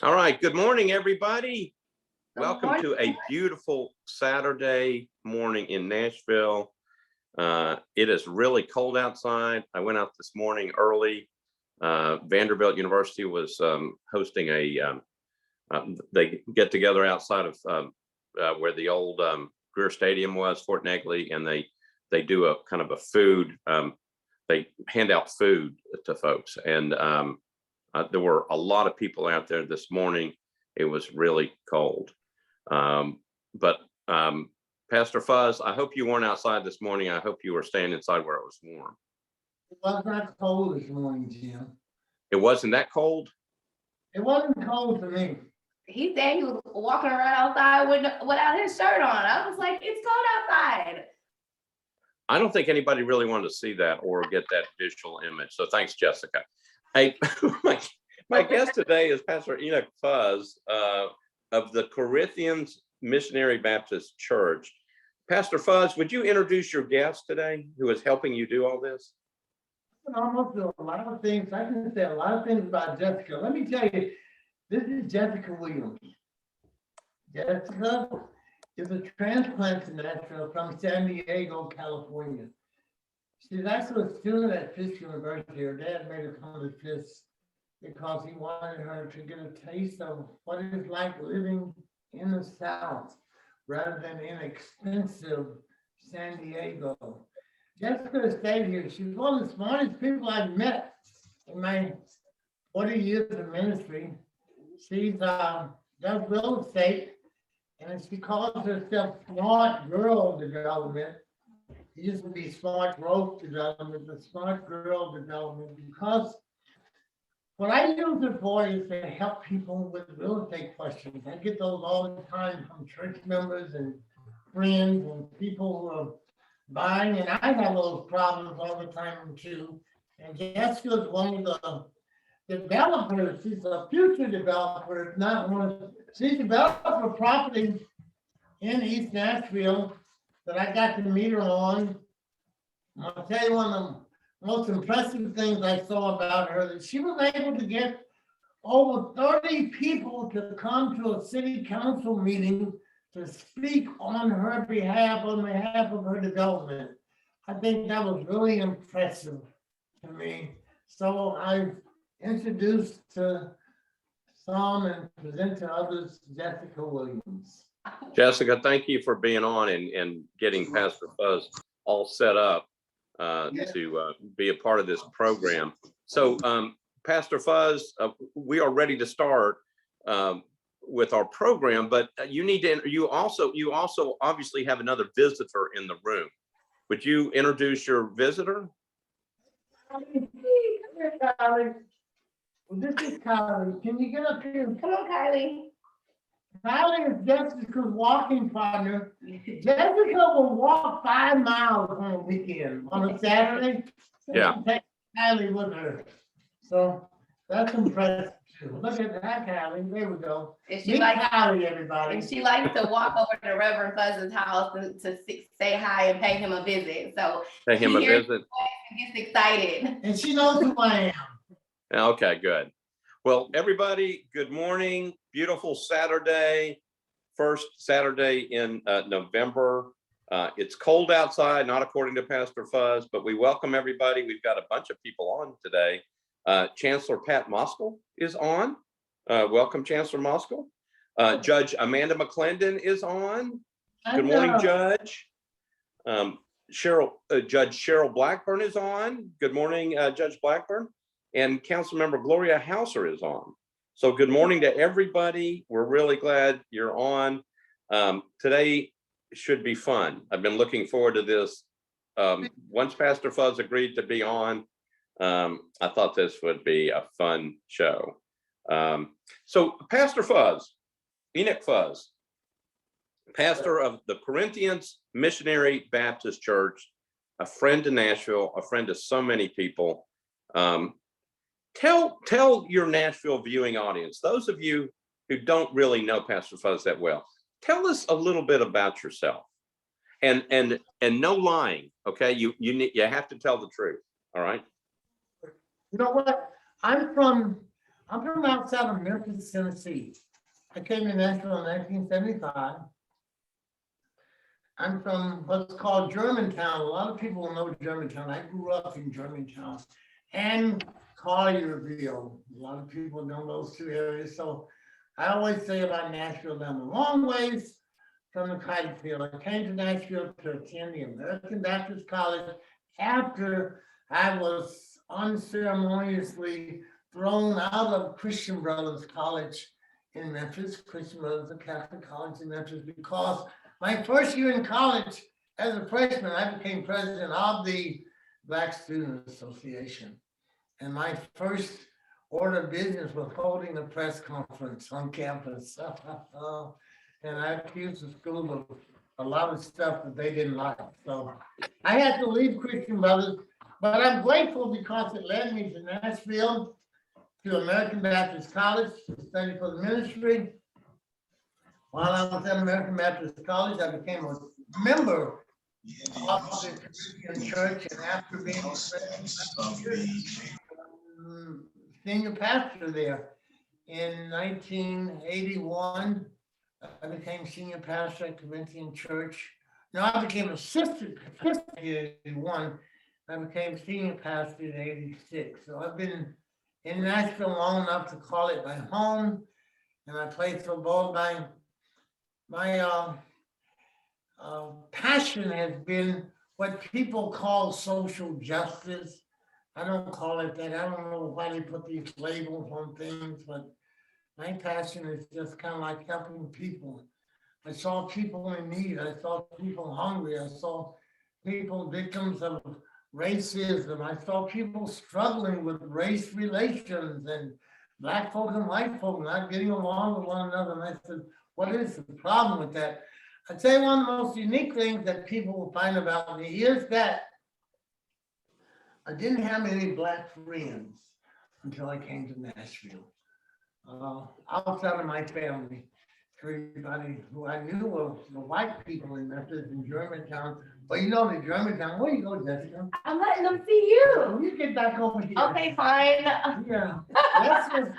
All right. Good morning, everybody. Good Welcome morning. to a beautiful Saturday morning in Nashville. It is really cold outside. I went out this morning early. Vanderbilt University was hosting they get together outside of where the old Greer Stadium was, Fort Negley, and they do a kind of a food. They hand out food to folks, and there were a lot of people out there this morning. It was really cold. But Pastor Fuzz, I hope you weren't outside this morning. I hope you were staying inside where it was warm. It was not cold this morning, Jim. It wasn't that cold? It wasn't cold for me. He said he was walking around outside without his shirt on. I was like, it's cold outside. I don't think anybody really wanted to see that or get that visual image. So thanks, Jessica. Hey, my guest today is Pastor Enoch Fuzz of the Corinthians Missionary Baptist Church. Pastor Fuzz, would you introduce your guest today who is helping you do all this? I can almost do a lot of things. I can say a lot of things about Jessica. Let me tell you, this is Jessica Williams. Jessica is a transplant to Nashville from San Diego, California. She's actually a student at Fisk University. Her dad made her come to Fisk because he wanted her to get a taste of what it's like living in the South rather than in expensive San Diego. Jessica stayed here. She's one of the smartest people I've met in my 40 years of ministry. She's does real estate, and she calls herself Smart Girl Development. It used to be Smart Growth Development, but Smart Girl Development, because what I use it for is to help people with real estate questions. I get those all the time from church members and friends and people who are buying, and I have those problems all the time too. And Jessica is one of the developers. She's a future developer, not one. She developed a property in East Nashville that I got to meet her on. I'll tell you one of the most impressive things I saw about her, that she was able to get over 30 people to come to a city council meeting to speak on her behalf, on behalf of her development. I think that was really impressive to me. So I introduced to some and present to others Jessica Williams. Jessica, thank you for being on and getting Pastor Fuzz all set up to be a part of this program. So Pastor Fuzz, we are ready to start with our program, but you also obviously have another visitor in the room. Would you introduce your visitor? Kylie. Well, this is Kylie. Can you get up here? Come on, Kylie. Kylie is Jessica's walking partner. Jessica will walk 5 miles on a weekend, on a Saturday. Yeah. Take Kylie with her. So that's impressive too. Look at that, Kylie. There we go. And she Meet likes Kylie, everybody. and she likes to walk over to Reverend Fuzz's house to say hi and pay him a visit. So Pay him a she hears visit. and gets excited. And she knows who I am. Okay, good. Well, everybody, good morning. Beautiful Saturday, first Saturday in November. It's cold outside, not according to Pastor Fuzz, but we welcome everybody. We've got a bunch of people on today. Chancellor Pat Moskal is on. Welcome, Chancellor Moskal. Judge Amanda McClendon is on. Good morning, Judge. Judge Cheryl Blackburn is on. Good morning, Judge Blackburn. And Councilmember Gloria Hauser is on. So good morning to everybody. We're really glad you're on. Today should be fun. I've been looking forward to this. Once Pastor Fuzz agreed to be on, I thought this would be a fun show. So Pastor Fuzz, Enoch Fuzz, pastor of the Corinthians Missionary Baptist Church, a friend to Nashville, a friend to so many people. Tell your Nashville viewing audience, those of you who don't really know Pastor Fuzz that well, tell us a little bit about yourself, and no lying. Okay, you have to tell the truth. All right. You know what? I'm from I'm from outside of Memphis, Tennessee. I came to Nashville in 1975. I'm from what's called Germantown. A lot of people know Germantown. I grew up in Germantown and Collierville. A lot of people know those two areas. So I always say about Nashville, that I'm a long ways from the cotton field. I came to Nashville to attend the American Baptist College after I was unceremoniously thrown out of Christian Brothers College in Memphis. Christian Brothers, a Catholic college in Memphis, because my first year in college, as a freshman, I became president of the Black Student Association. And my first order of business was holding a press conference on campus. And I accused the school of a lot of stuff that they didn't like. So I had to leave Christian Brothers, but I'm grateful because it led me to Nashville, to American Baptist College to study for the ministry. While I was at American Baptist College, I became a member of the Christian church, and after being senior pastor there in 1981, I became senior pastor at Corinthian Church. No, I became assistant in 81. I became senior pastor in 86. So I've been in Nashville long enough to call it my home, and I played football. My passion has been what people call social justice. I don't call it that. I don't know why they put these labels on things, but my passion is just kind of like helping people. I saw people in need. I saw people hungry. I saw people victims of racism. I saw people struggling with race relations and Black folk and white folk not getting along with one another. And I said, what is the problem with that? I'd say one of the most unique things that people will find about me is that I didn't have any Black friends until I came to Nashville. Outside of my family, everybody who I knew were the white people in Memphis and Germantown. But you know, the Germantown, where you go, Jessica? I'm letting them see you. You get back over here. Okay, fine. Yeah, that's just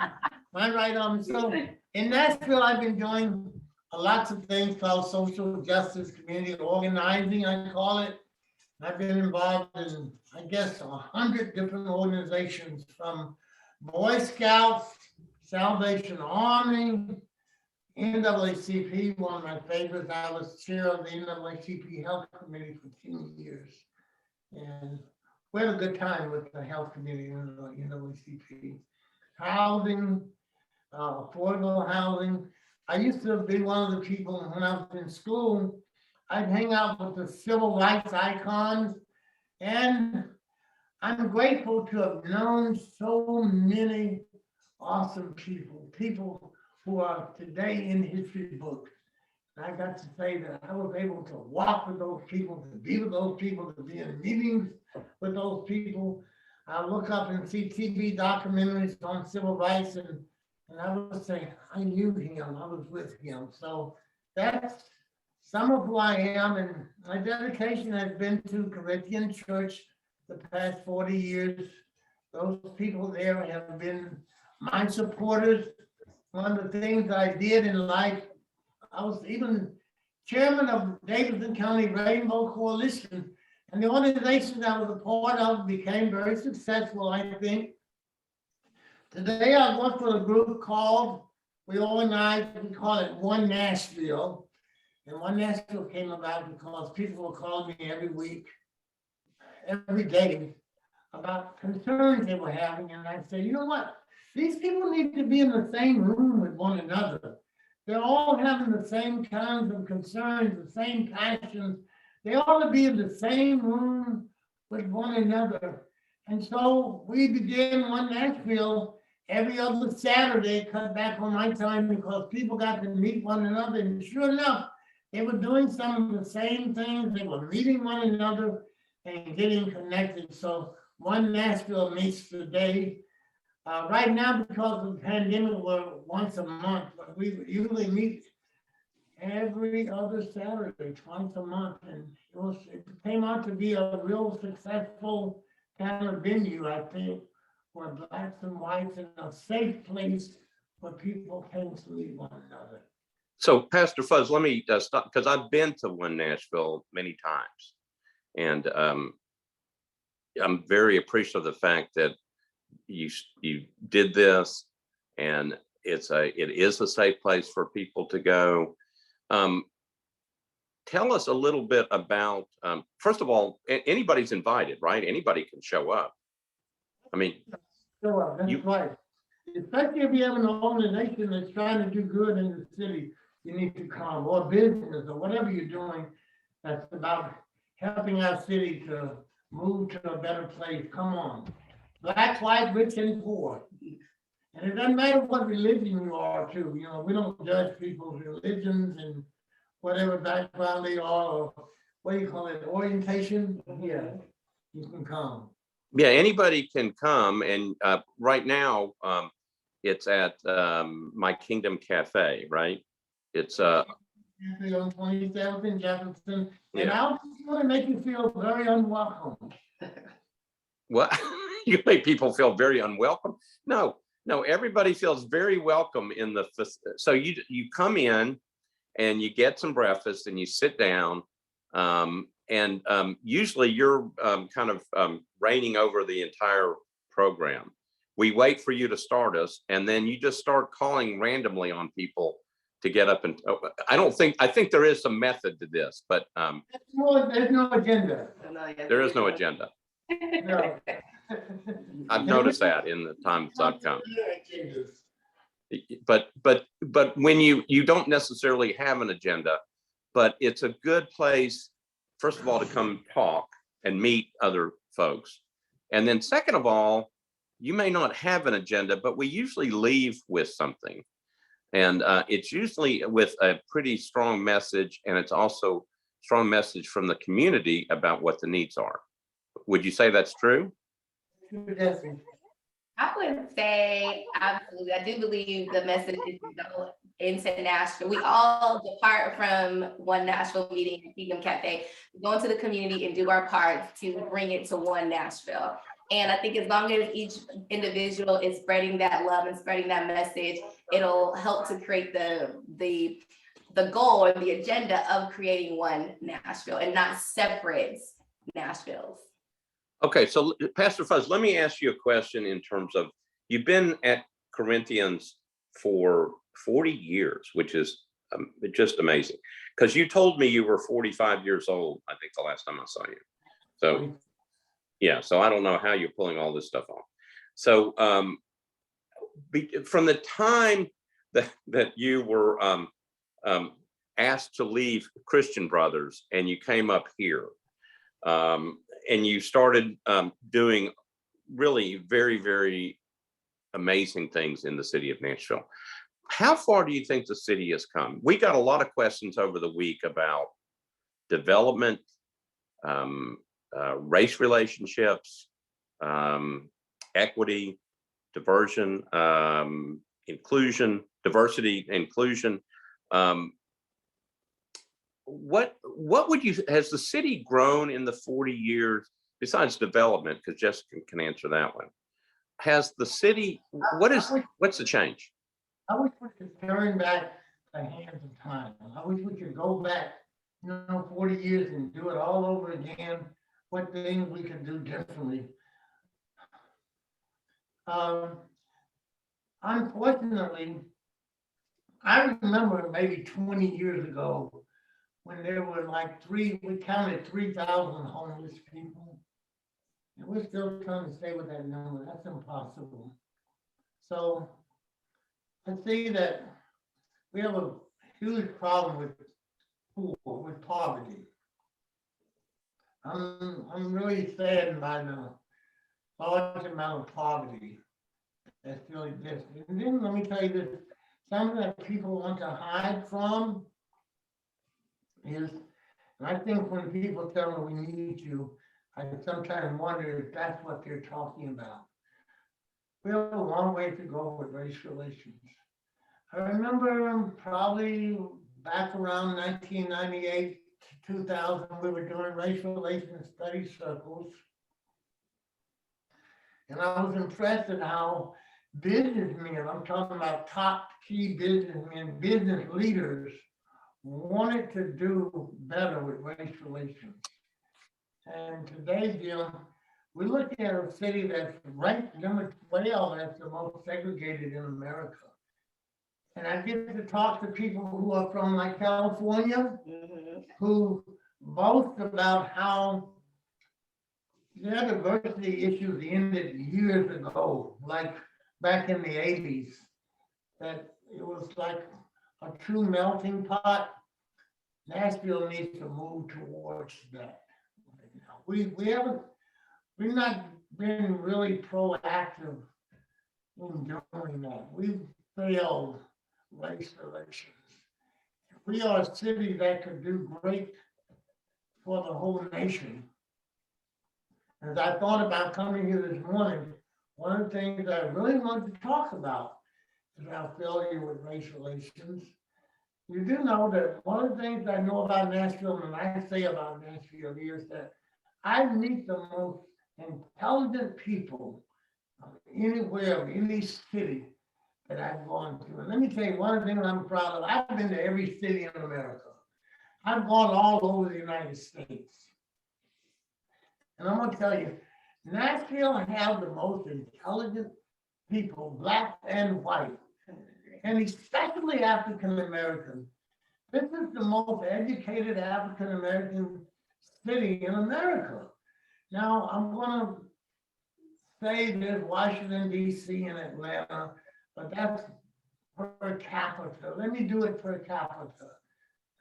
my right arm. So in Nashville, I've been doing lots of things called social justice, community organizing, I call it. I've been involved in, I guess, 100 different organizations, from Boy Scouts, Salvation Army, NAACP, one of my favorites. I was chair of the NAACP Health Committee for 10 years. And we had a good time with the health committee in the NAACP. Housing, affordable housing. I used to be one of the people when I was in school, I'd hang out with the civil rights icons, and I'm grateful to have known so many awesome people who are today in history books. And I got to say that I was able to walk with those people, to be with those people, to be in meetings with those people. I look up and see TV documentaries on civil rights, and I would say, I knew him, I was with him. So that's some of who I am, and my dedication has been to Corinthian Church the past 40 years. Those people there have been my supporters. One of the things I did in life, I was even chairman of Davidson County Rainbow Coalition, and the organization I was a part of became very successful, I think. Today I work for a group called, we call it One Nashville. And One Nashville came about because people were calling me every week, every day, about concerns they were having. And I said, you know what? These people need to be in the same room with one another. They're all having the same kinds of concerns, the same passions. They ought to be in the same room with one another. And so we began One Nashville every other Saturday, cut back on my time because people got to meet one another. And sure enough, they were doing some of the same things. They were meeting one another and getting connected. So One Nashville meets today. Right now, because of the pandemic, we're once a month, but we usually meet every other Saturday, twice a month. And it came out to be a real successful kind of venue, I think, where blacks and whites in a safe place where people can leave one another. So Pastor Fuzz, let me stop, because I've been to One Nashville many times. And I'm very appreciative of the fact that you did this, and it is a safe place for people to go. Tell us a little bit about, first of all, anybody's invited, right? Anybody can show up. I mean, Sure, that's right. Especially if you have an organization that's trying to do good in the city, you need to come, or business, or whatever you're doing that's about helping our city to move to a better place. Come on. Black, white, rich, and poor. And it doesn't matter what religion you are too, you know, we don't judge people's religions and whatever background they are, or what do you call it, orientation? Yeah, you can come. yeah, anybody can come. And right now, it's at My Kingdom Cafe, right? It's On 27th in Jefferson, and Yeah. I just want to make you feel very unwelcome. what? You make people feel very unwelcome. No, everybody feels very welcome in the, so you come in and you get some breakfast and you sit down, and usually you're kind of reigning over the entire program. We wait for you to start us, and then you just start calling randomly on people to get up. And I think there is some method to this, but There's no agenda. there is no agenda. No. I've noticed that in the times I've come. But when you don't necessarily have an agenda, but it's a good place, first of all, to come talk and meet other folks. And then second of all, you may not have an agenda, but we usually leave with something. And it's usually with a pretty strong message, and it's also a strong message from the community about what the needs are. Would you say that's true? I would say absolutely. I do believe the message is to go into Nashville. We all depart from One Nashville meeting at Kingdom Cafe, go into the community and do our part to bring it to One Nashville. And I think as long as each individual is spreading that love and spreading that message, it'll help to create the goal or the agenda of creating One Nashville and not separate Nashvilles. Okay, so Pastor Fuzz, let me ask you a question in terms of, you've been at Corinthians for 40 years, which is just amazing. Because you told me you were 45 years old, I think the last time I saw you. So yeah, so I don't know how you're pulling all this stuff off. So from the time that you were asked to leave Christian Brothers and you came up here, and you started doing really very, very amazing things in the city of Nashville. How far do you think the city has come? We got a lot of questions over the week about development, race relationships, equity, diversion, inclusion, diversity, inclusion. What would you, has the city grown in the 40 years besides development? Because Jessica can answer that one. Has the city, what's the change? I wish we could turn back the hands of time. I wish we could go back, 40 years and do it all over again. What things we could do differently. Unfortunately, I remember maybe 20 years ago when there were we counted 3,000 homeless people. And we're still trying to stay with that number. That's impossible. So I see that we have a huge problem with poverty. I'm really saddened by the large amount of poverty that still exists. And then let me tell you this, something that people want to hide from is, and I think when people tell me we need you, I sometimes wonder if that's what they're talking about. We have a long way to go with race relations. I remember probably back around 1998 to 2000, we were doing race relations study circles. And I was impressed at how businessmen, I'm talking about top key businessmen, business leaders, wanted to do better with race relations. And today, Jim, we're looking at a city that's ranked number 12 as the most segregated in America. And I get to talk to people who are from like California, who boast about how their diversity issues ended years ago, like back in the 80s, that it was like a true melting pot. Nashville needs to move towards that. We've not been really proactive in doing that. We've failed race relations. We are a city that could do great for the whole nation. As I thought about coming here this morning, one of the things I really wanted to talk about is our failure with race relations. You do know that one of the things I know about Nashville, and I say about Nashville, is that I meet the most intelligent people anywhere, in any city that I've gone to. And let me tell you one thing I'm proud of. I've been to every city in America. I've gone all over the United States. And I'm gonna tell you, Nashville has the most intelligent people, black and white, and especially African American. This is the most educated African American city in America. Now, I'm gonna say there's Washington, D.C. and Atlanta, but that's per capita. Let me do it per capita.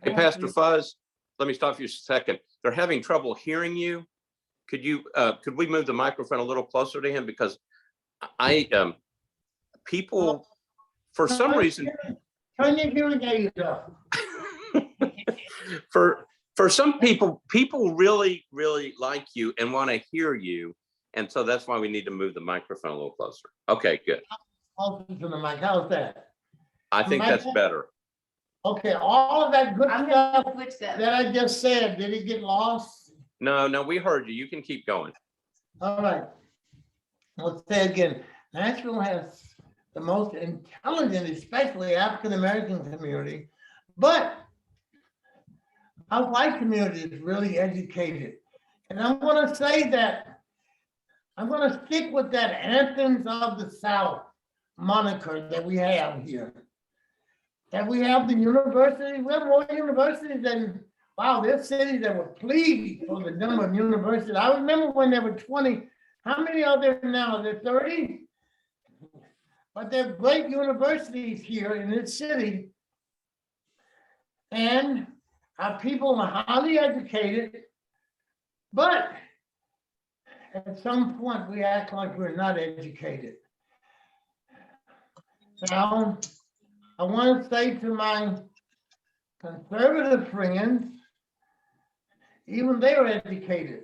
Hey, Pastor Fuzz, let me stop you a second. They're having trouble hearing you. Could we move the microphone a little closer to him? Because people, for some reason, turn your hearing aids up. for some people really like you and want to hear you, and so that's why we need to move the microphone a little closer. Okay, good. Closer to the mic. How's that? I think that's better. Okay, all of that good I'm stuff gonna switch them. that I just said, did it get lost? No, we heard you. You can keep going. All right. Let's say again, Nashville has the most intelligent, especially African American community, but our white community is really educated. And I'm going to say that, I'm going to stick with that Anthems of the South moniker that we have here. That we have the universities, we have more universities than, wow, there's cities that were pleased for the number of universities. I remember when there were 20, how many are there now? Are there 30? But there are great universities here in this city. And our people are highly educated, but at some point we act like we're not educated. Now, I want to say to my conservative friends, even they are educated,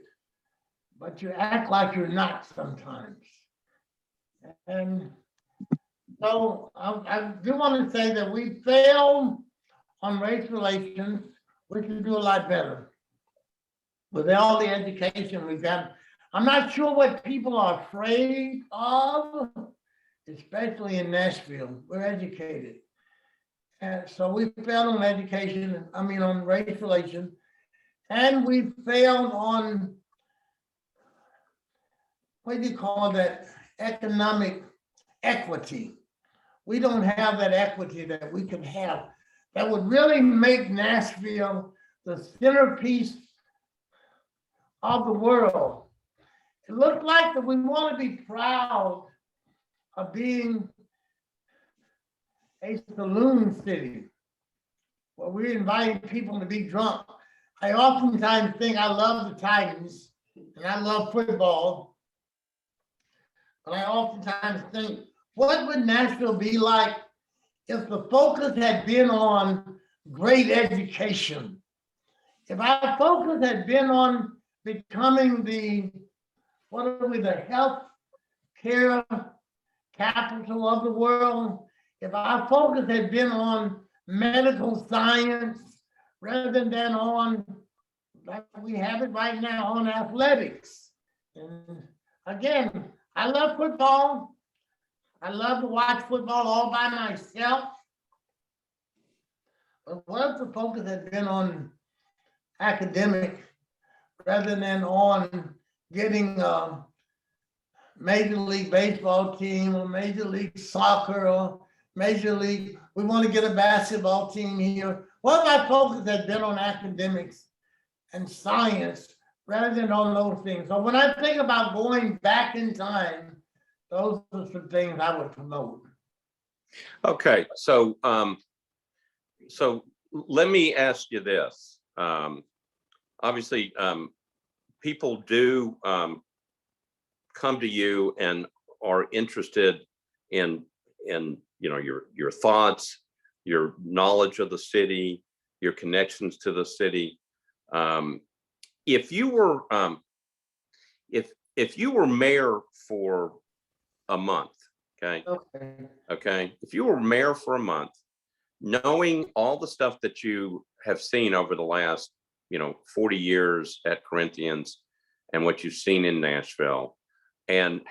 but you act like you're not sometimes. And so I do want to say that we failed on race relations. We can do a lot better with all the education we've got. I'm not sure what people are afraid of, especially in Nashville. We're educated. And so we failed on education, on race relations, and we failed on, what do you call that, economic equity. We don't have that equity that we can have that would really make Nashville the centerpiece of the world. It looks like that we want to be proud of being a saloon city where we're inviting people to be drunk. I oftentimes think I love the Titans and I love football, but I oftentimes think, what would Nashville be like if the focus had been on great education? If our focus had been on becoming the health care capital of the world, if our focus had been on medical science rather than on, like we have it right now, on athletics. And again, I love football. I love to watch football all by myself. But what if the focus has been on academic rather than on getting a Major League Baseball team or Major League Soccer or Major League, we want to get a basketball team here. What if our focus has been on academics and science rather than on those things? So when I think about going back in time, those are some things I would promote. Okay, so so let me ask you this. Obviously, people do come to you and are interested in your thoughts, your knowledge of the city, your connections to the city. If you were if you were mayor for a month, okay, if you were mayor for a month, knowing all the stuff that you have seen over the last 40 years at Corinthians and what you've seen in Nashville, and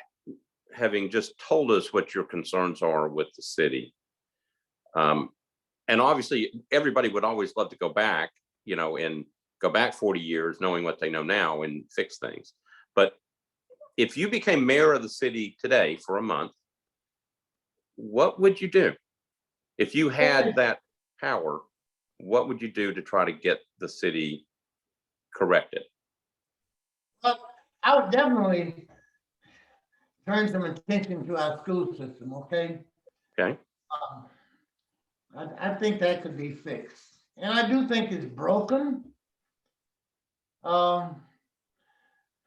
having just told us what your concerns are with the city, and obviously everybody would always love to go back, and go back 40 years knowing what they know now and fix things. But if you became mayor of the city today for a month, what would you do? If you had that power, what would you do to try to get the city corrected? Well, I would definitely turn some attention to our school system, okay? Okay. I think that could be fixed. And I do think it's broken.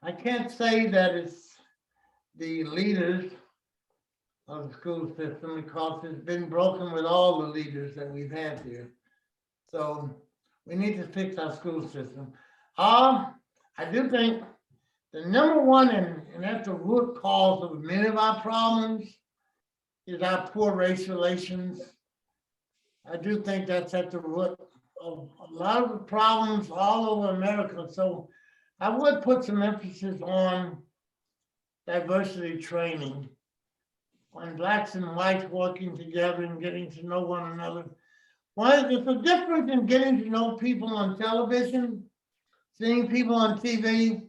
I can't say that it's the leaders of the school system because it's been broken with all the leaders that we've had here. So we need to fix our school system. I do think the number one, and that's the root cause of many of our problems, is our poor race relations. I do think that's at the root of a lot of the problems all over America. So I would put some emphasis on diversity training, on blacks and whites working together and getting to know one another. There's a difference in getting to know people on television, seeing people on TV,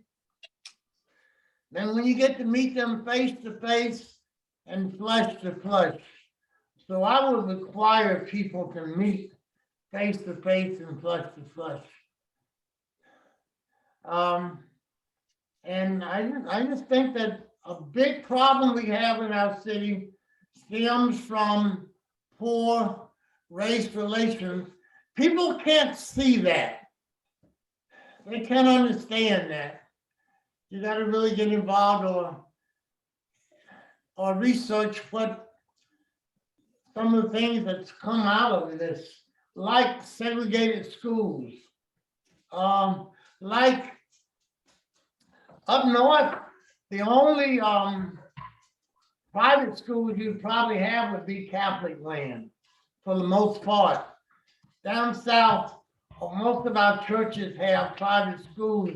than when you get to meet them face to face and flesh to flesh. So I would require people to meet face to face and flesh to flesh. And I just think that a big problem we have in our city stems from poor race relations. People can't see that. They can't understand that. You got to really get involved or research what some of the things that's come out of this, like segregated schools, like up north, the only private schools you'd probably have would be Catholic land for the most part. Down south, most of our churches have private schools.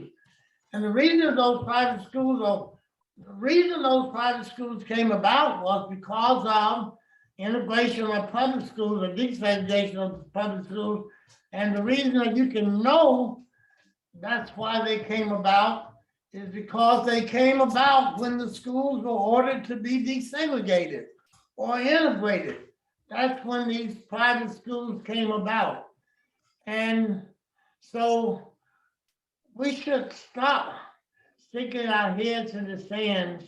And the reason those private schools came about was because of integration of public schools or desegregation of public schools. And the reason that you can know that's why they came about is because they came about when the schools were ordered to be desegregated or integrated. That's when these private schools came about. And so we should stop sticking our heads in the sand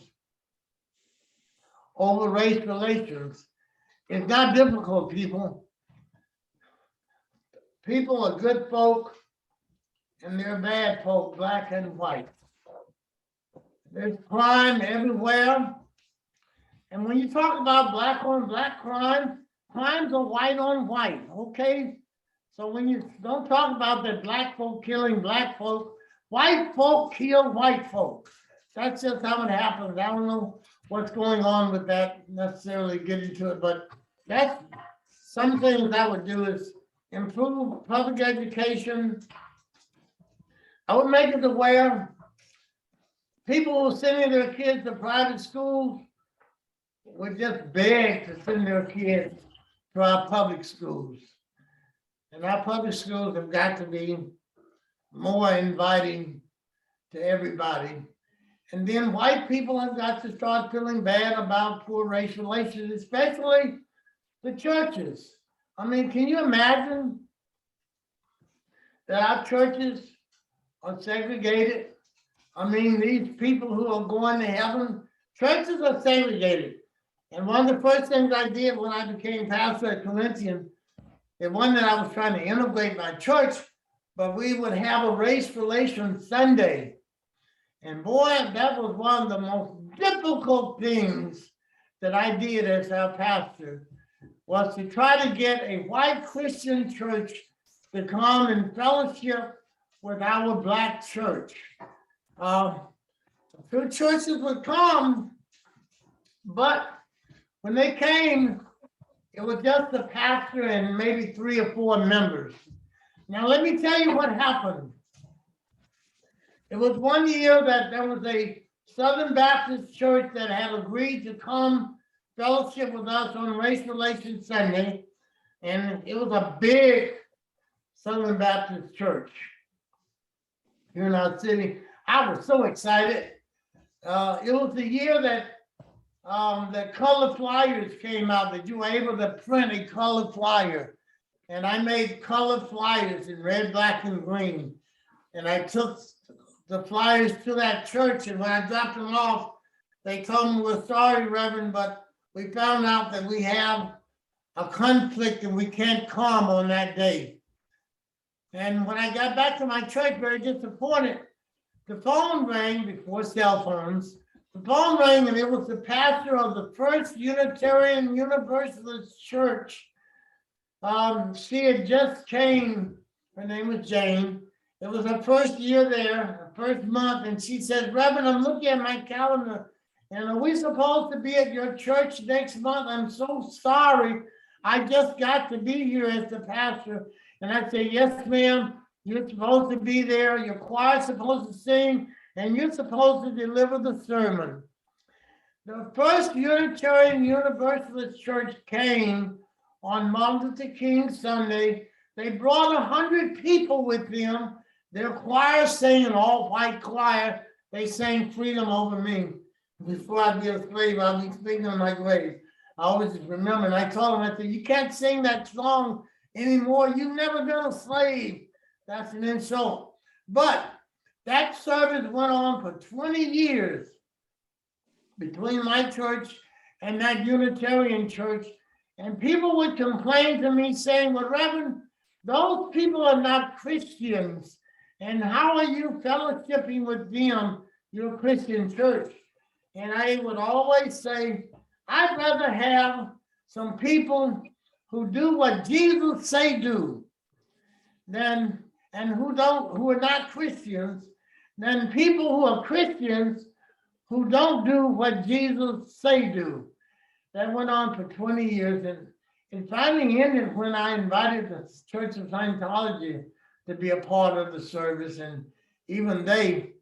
over race relations. It's not difficult, people. People are good folk and they're bad folk, black and white. There's crime everywhere. And when you talk about black on black crime, crimes are white on white, okay? So when you don't talk about that black folk killing black folk, white folk kill white folk. That's just how it happens. I don't know what's going on with that necessarily, get into it, but that's some things I would do is improve public education. I would make it aware people who sending their kids to private schools would just beg to send their kids to our public schools. And our public schools have got to be more inviting to everybody. And then white people have got to start feeling bad about poor race relations, especially the churches. I mean, can you imagine that our churches are segregated? I mean, these people who are going to heaven, churches are segregated. And one of the first things I did when I became pastor at Corinthian, it wasn't that I was trying to integrate my church, but we would have a race relations Sunday. And boy, that was one of the most difficult things that I did as our pastor, was to try to get a white Christian church to come and fellowship with our black church. Two churches would come, but when they came, it was just the pastor and maybe 3 or 4 members. Now, let me tell you what happened. It was one year that there was a Southern Baptist church that had agreed to come fellowship with us on Race Relations Sunday. And it was a big Southern Baptist church here in our city. I was so excited. It was the year that the color flyers came out, that you were able to print a color flyer. And I made color flyers in red, black, and green. And I took the flyers to that church, and when I dropped them off, they told me, "We're sorry, Reverend, but we found out that we have a conflict and we can't come on that day." And when I got back to my church, very disappointed, the phone rang before cell phones. The phone rang, and it was the pastor of the First Unitarian Universalist Church. She had just came, her name was Jane. It was her first year there, her first month, and she said, "Reverend, I'm looking at my calendar, and are we supposed to be at your church next month? I'm so sorry. I just got to be here as the pastor." And I said, "Yes, ma'am, you're supposed to be there. Your choir's supposed to sing, and you're supposed to deliver the sermon." The First Unitarian Universalist Church came on Martin Luther King Sunday. They brought 100 people with them. Their choir sang, an all-white choir. They sang "Freedom Over Me." Before I be a slave, I'll be sleeping on my grave. I always just remember, and I told them, I said, "You can't sing that song anymore. You've never been a slave." That's an insult. But that service went on for 20 years between my church and that Unitarian church. And people would complain to me saying, "Well, Reverend, those people are not Christians. And how are you fellowshipping with them, your Christian church?" And I would always say, "I'd rather have some people who do what Jesus say do, than and who are not Christians, than people who are Christians who don't do what Jesus say do." That went on for 20 years, and it finally ended when I invited the Church of Scientology to be a part of the service, and even they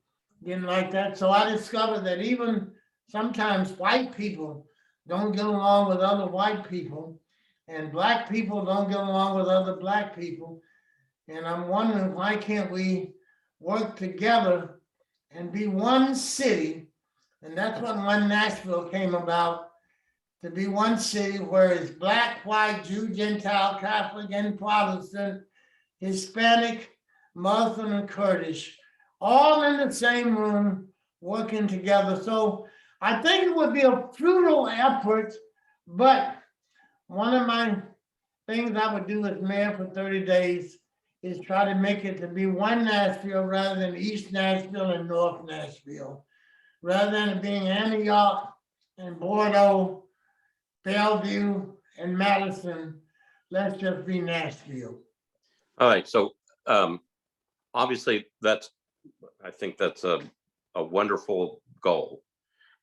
didn't like that. So I discovered that even sometimes white people don't get along with other white people, and black people don't get along with other black people. And I'm wondering, why can't we work together and be one city? And that's what One Nashville came about, to be one city where it's black, white, Jew, Gentile, Catholic, and Protestant, Hispanic, Muslim, and Kurdish, all in the same room working together. So I think it would be a futile effort, but one of my things I would do as mayor for 30 days is try to make it to be one Nashville rather than East Nashville and North Nashville. Rather than it being Antioch and Bordeaux, Bellevue and Madison, let's just be Nashville. All right, so obviously I think that's a wonderful goal.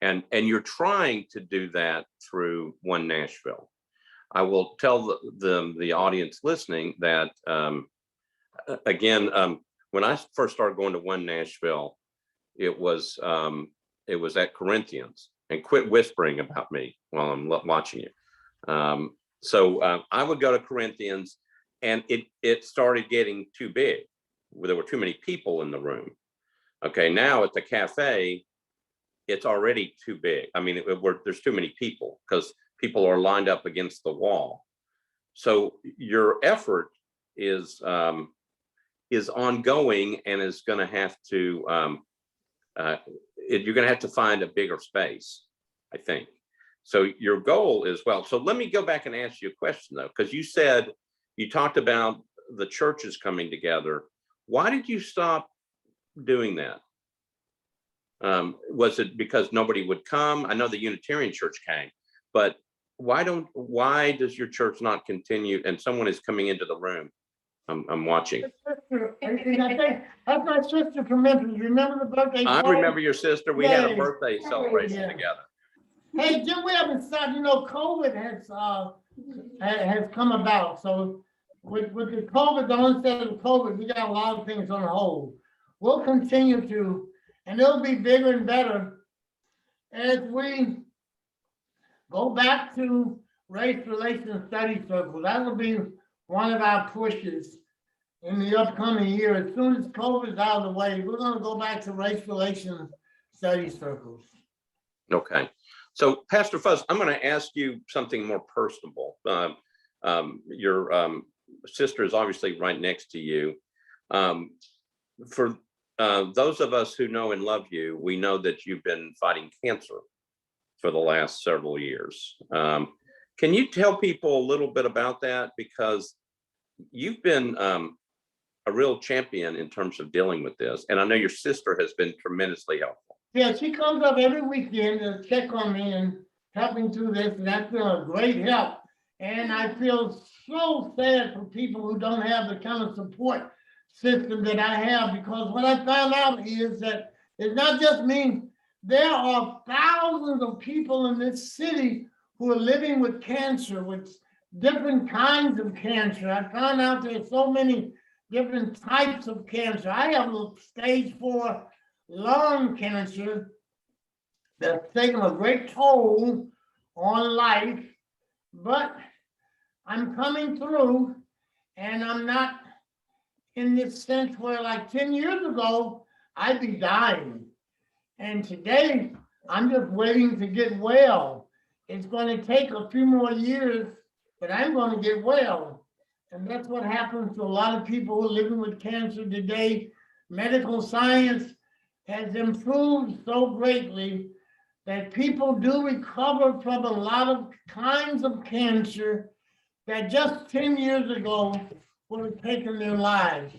And you're trying to do that through One Nashville. I will tell the audience listening that, again, when I first started going to One Nashville, it was at Corinthians. And quit whispering about me while I'm watching you. So I would go to Corinthians, and it started getting too big. There were too many people in the room. Okay, now at the cafe, it's already too big. I mean, there's too many people because people are lined up against the wall. So your effort is ongoing, and is going to have to you're going to have to find a bigger space, I think. So your goal is, well, so let me go back and ask you a question though, because you talked about the churches coming together. Why did you stop doing that? Was it because nobody would come? I know the Unitarian Church came, but why does your church not continue? And someone is coming into the room. I'm watching. That's my sister from Memphis. Remember the birthday I party? remember your sister. We had a birthday celebration together. Hey, Jim, we haven't started, COVID has come about. So with the COVID, the onset of COVID, we got a lot of things on hold. We'll continue to, and it'll be bigger and better as we go back to race relations study circle. That will be one of our pushes in the upcoming year. As soon as COVID is out of the way, we're going to go back to race relations study circles. Okay. So Pastor Fuzz, I'm going to ask you something more personal. Your sister is obviously right next to you. For those of us who know and love you, we know that you've been fighting cancer for the last several years. Can you tell people a little bit about that? Because you've been a real champion in terms of dealing with this. And I know your sister has been tremendously helpful. Yeah, she comes up every weekend to check on me and help me through this, and that's been a great help. And I feel so sad for people who don't have the kind of support system that I have, because what I found out is that it's not just me. There are thousands of people in this city who are living with cancer, with different kinds of cancer. I found out there's so many different types of cancer. I have a stage 4 lung cancer that's taken a great toll on life, but I'm coming through, and I'm not in this sense where, like 10 years ago, I'd be dying. And today, I'm just waiting to get well. It's going to take a few more years, but I'm going to get well. And that's what happens to a lot of people who are living with cancer today. Medical science has improved so greatly that people do recover from a lot of kinds of cancer that just 10 years ago would have taken their lives.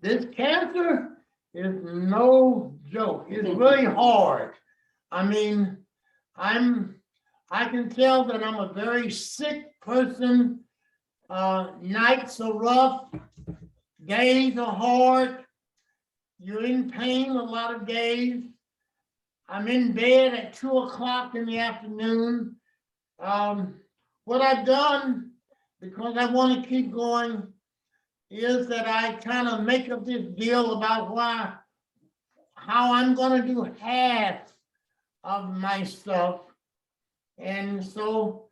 This cancer is no joke. It's really hard. I mean, I can tell that I'm a very sick person. Nights are rough, days are hard. You're in pain a lot of days. I'm in bed at 2 o'clock in the afternoon. What I've done, because I want to keep going, is that I kind of make up this deal about how I'm going to do half of my stuff. And so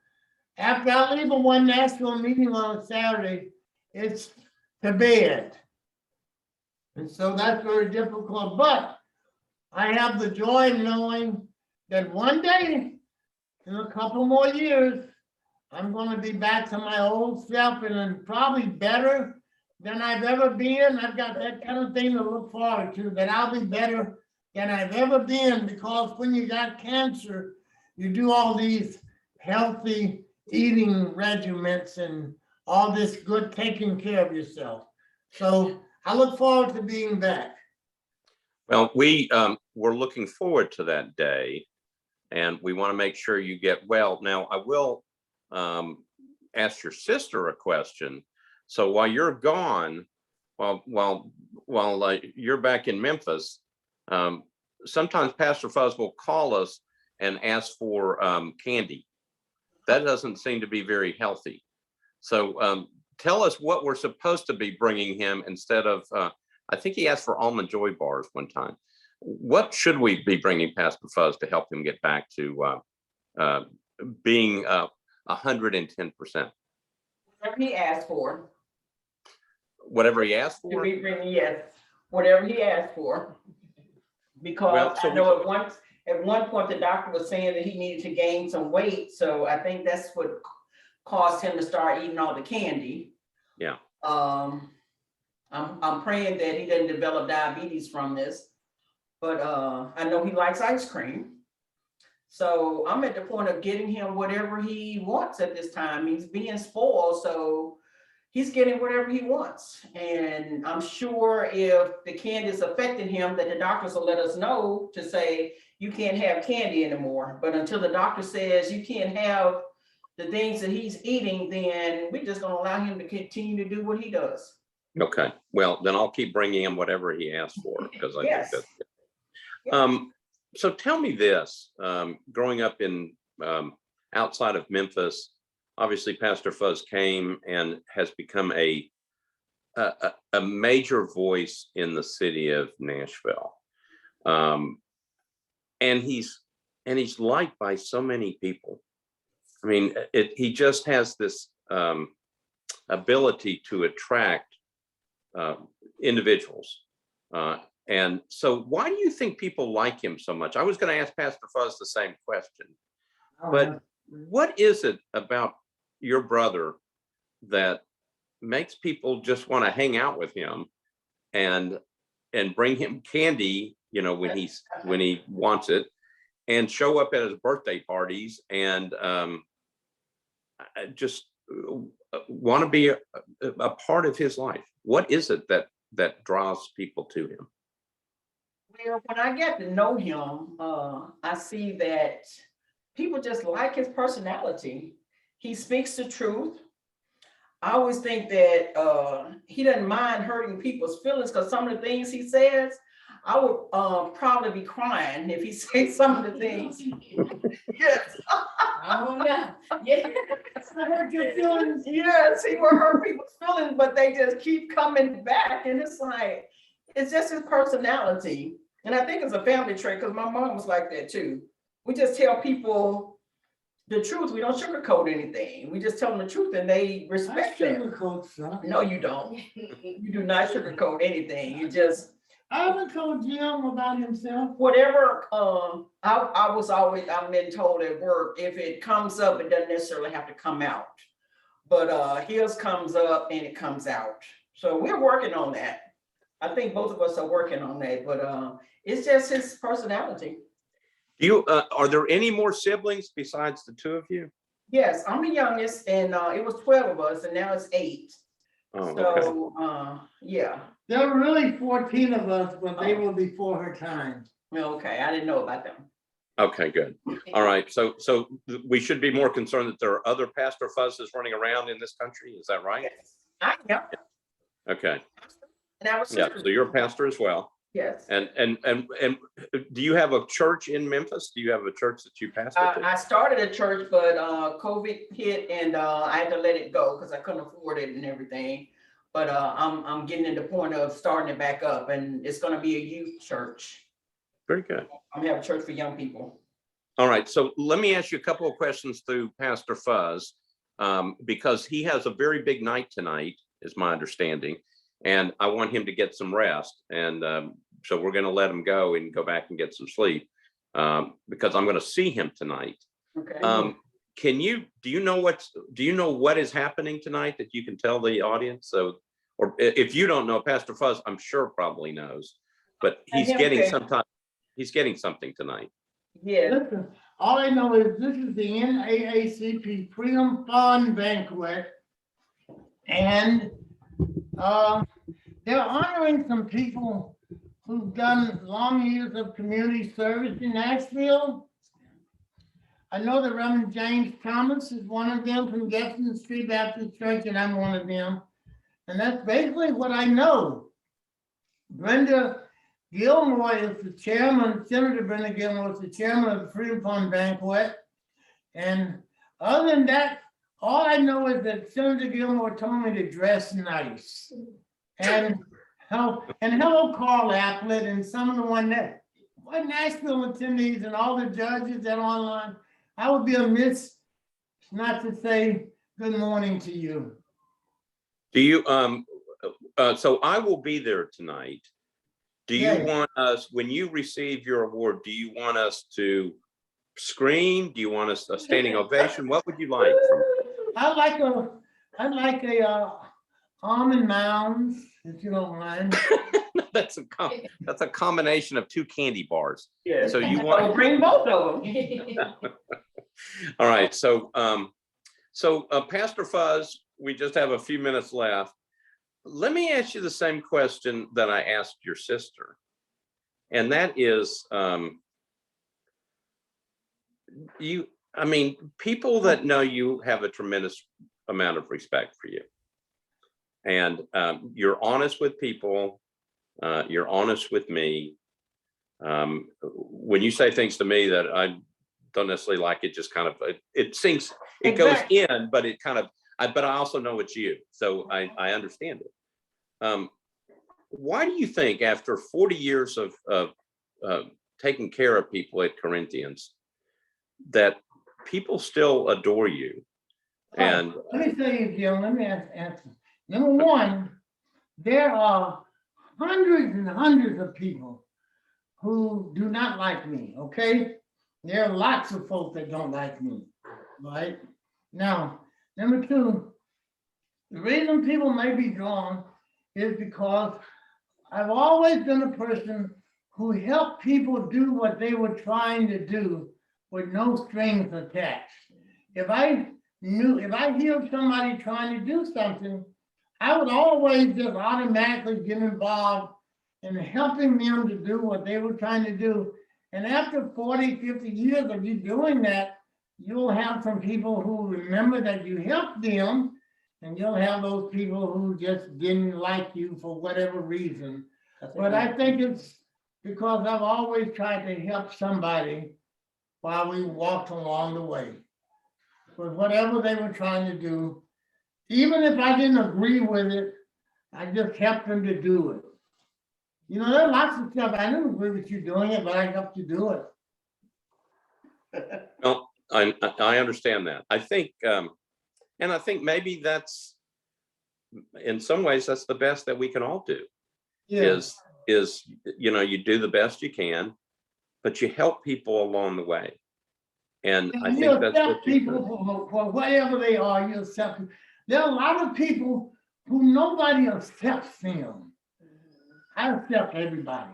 after I leave a One Nashville meeting on a Saturday, it's to bed. And so that's very difficult, but I have the joy of knowing that one day, in a couple more years, I'm going to be back to my old self, and probably better than I've ever been. I've got that kind of thing to look forward to, that I'll be better than I've ever been, because when you got cancer, you do all these healthy eating regimens and all this good taking care of yourself. So I look forward to being back. Well, we're looking forward to that day, and we want to make sure you get well. Now, I will ask your sister a question. So while you're gone, while you're back in Memphis, sometimes Pastor Fuzz will call us and ask for candy. That doesn't seem to be very healthy. So tell us what we're supposed to be bringing him instead of I think he asked for Almond Joy bars one time. What should we be bringing Pastor Fuzz to help him get back to being 110%? Whatever he asked for. Whatever he asked To for? be bringing, yes, whatever he asked for. Because Well, so I know at one point, the doctor was saying that he needed to gain some weight, so I think that's what caused him to start eating all the candy. Yeah. I'm praying that he doesn't develop diabetes from this, but I know he likes ice cream. So I'm at the point of getting him whatever he wants at this time. He's being spoiled, so he's getting whatever he wants. And I'm sure if the candy is affecting him, that the doctors will let us know to say, you can't have candy anymore. But until the doctor says you can't have the things that he's eating, then we're just gonna allow him to continue to do what he does. Okay, well, then I'll keep bringing him whatever he asks for, because I Yes. think that's so tell me this, growing up in outside of Memphis, obviously Pastor Fuzz came and has become a major voice in the city of Nashville. And he's liked by so many people. I mean, he just has this ability to attract individuals. And so why do you think people like him so much? I was going to ask Pastor Fuzz the same question, but what is it about your brother that makes people just want to hang out with him and bring him candy, you know, when he wants it, and show up at his birthday parties and just want to be a part of his life? What is it that draws people to him? Well, when I get to know him, I see that people just like his personality. He speaks the truth. I always think that he doesn't mind hurting people's feelings, because some of the things he says, I would probably be crying if he says some of the things. Yes. Oh, yeah. Yeah. I hurt your feelings. Yes, he will hurt people's feelings, but they just keep coming back. And it's like, it's just his personality. And I think it's a family trait, because my mom was like that too. We just tell people the truth. We don't sugarcoat anything. We just tell them the truth and they respect that. Sugarcoat stuff. No, you don't. You do not sugarcoat anything. You just, I haven't told Jim about himself. whatever, I've been told at work, if it comes up, it doesn't necessarily have to come out. But his comes up and it comes out. So we're working on that. I think both of us are working on that, but it's just his personality. Are there any more siblings besides the two of you? Yes, I'm the youngest, and it was 12 of us, and now it's 8. Oh, okay. So yeah. There were really 14 of us, but they were before her time. Okay, I didn't know about them. Okay, good. All right. So we should be more concerned that there are other Pastor Fuzzes running around in this country. Is that right? Yes. I am. Okay. And I was Yeah. So you're a pastor as well. Yes. And do you have a church in Memphis? Do you have a church that you pastor to? I started a church, but COVID hit and I had to let it go because I couldn't afford it and everything. But I'm getting to the point of starting it back up, and it's going to be a youth church. Very good. I'm gonna have a church for young people. All right. So let me ask you a couple of questions through Pastor Fuzz, because he has a very big night tonight, is my understanding, and I want him to get some rest. And so we're going to let him go and go back and get some sleep, because I'm going to see him tonight. Okay. Do you know what is happening tonight that you can tell the audience? So, or if you don't know, Pastor Fuzz, I'm sure probably knows, but he's getting something tonight. Yeah. Listen, all I know is this is the NAACP Freedom Fund Banquet. And they're honoring some people who've done long years of community service in Nashville. I know that Reverend James Thomas is one of them from Jefferson Street Baptist Church, and I'm one of them. And that's basically what I know. Brenda Gilmore is the chairman, Senator Brenda Gilmore is the chairman of the Freedom Fund Banquet. And other than that, all I know is that Senator Gilmore told me to dress nice. And Hello, Carl Applet, and some of the what Nashville attendees and all the judges that are online. I would be amiss not to say good morning to you. Do you, so I will be there tonight. Do you Yay. want us, when you receive your award, do you want us to scream? Do you want us a standing ovation? What would you like? I'd like a almond mounds, if you don't mind. That's a combination of 2 candy bars. Yeah. So you So want, bring both of them. all right, so Pastor Fuzz, we just have a few minutes left. Let me ask you the same question that I asked your sister. And that is, people that know you have a tremendous amount of respect for you. And you're honest with people, you're honest with me. When you say things to me that I don't necessarily like, it just kind of, it sinks, it goes in, but it kind of, but I also know it's you. So I understand it. Why do you think after 40 years of taking care of people at Corinthians, that people still adore you? And let me tell you, Jim, let me answer. Number one, there are hundreds and hundreds of people who do not like me, okay? There are lots of folks that don't like me, right? Now, number two, the reason people may be drawn is because I've always been a person who helped people do what they were trying to do with no strings attached. If I hear somebody trying to do something, I would always just automatically get involved in helping them to do what they were trying to do. And after 40, 50 years of you doing that, you'll have some people who remember that you helped them, and you'll have those people who just didn't like you for whatever reason. But I think it's because I've always tried to help somebody while we walked along the way with whatever they were trying to do. Even if I didn't agree with it, I just helped them to do it. You know, there are lots of stuff I didn't agree with you doing it, but I helped you do it. well, I understand that. I think, and I think maybe that's, in some ways, that's the best that we can all do. Yeah. Is you do the best you can, but you help people along the way. And I you think that's accept what you people for whatever they are, you accept them. There are a lot of people who nobody accepts them. I accept everybody.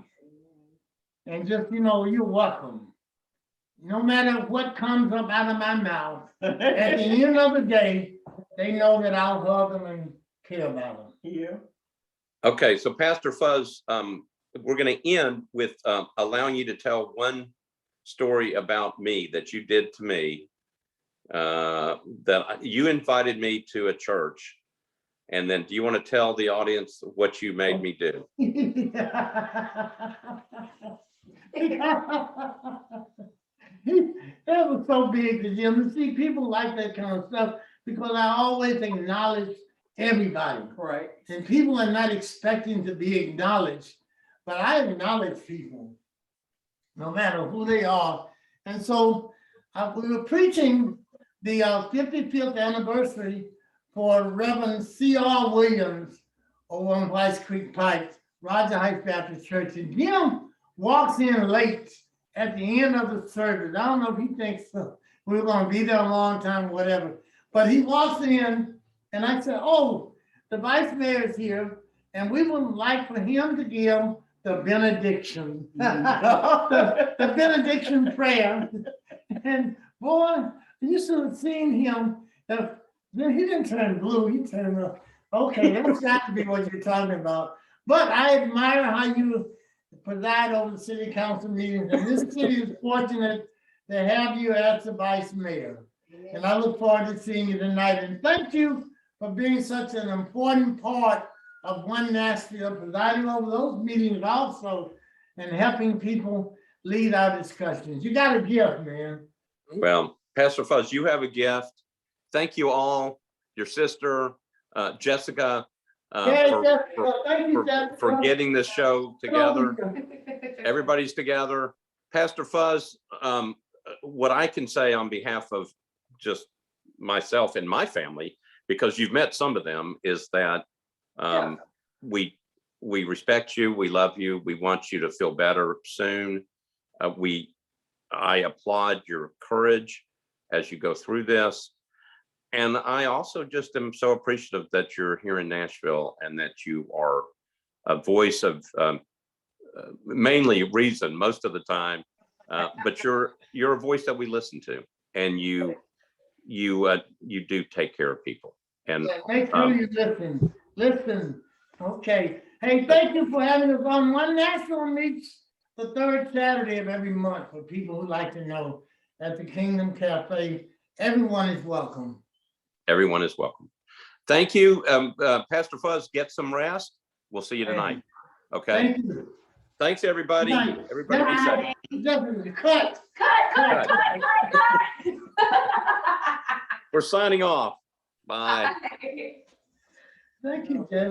And just, you're welcome. No matter what comes up out of my mouth, at the end of the day, they know that I'll hug them and care about them. Yeah. Okay, so Pastor Fuzz, we're going to end with allowing you to tell one story about me that you did to me, that you invited me to a church. And then do you want to tell the audience what you made me do? That was so big to Jim. To see people like that kind of stuff, because I always acknowledge everybody. Right. And people are not expecting to be acknowledged, but I acknowledge people, no matter who they are. And so we were preaching the 55th anniversary for Reverend C.R. Williams over on White Creek Pike, Roger Heights Baptist Church. And Jim walks in late at the end of the service. I don't know if he thinks we were going to be there a long time, whatever. But he walks in, and I said, oh, the vice mayor is here, and we would like for him to give the benediction, the benediction prayer. And boy, you should have seen him. He didn't turn blue, he turned okay, that's got to be what you're talking about. But I admire how you preside over the city council meetings, and this city is fortunate to have you as the vice mayor. And I look forward to seeing you tonight. And thank you for being such an important part of One Nashville, presiding over those meetings also, and helping people lead our discussions. You got a gift, man. Well, Pastor Fuzz, you have a gift. Thank you all, your sister, Jessica. Yeah, for- Jessica, thank you, for Jessica. getting this show together. Everybody's together. Pastor Fuzz, what I can say on behalf of just myself and my family, because you've met some of them, is that we respect you, we love you, we want you to feel better soon. I applaud your courage as you go through this. And I also just am so appreciative that you're here in Nashville and that you are a voice of mainly reason most of the time, but you're a voice that we listen to, and you do take care of people. And Make sure you listen. Okay. Hey, thank you for having us on One National meets the third Saturday of every month for people who like to know at the Kingdom Cafe. Everyone is welcome. everyone is welcome. Thank you. Pastor Fuzz, get some rest. We'll see you tonight. Okay. Thank you. Thanks, everybody. Good night. Everybody be safe. Definitely. Cut. Cut. We're signing off. Bye. Thank you, Jeff.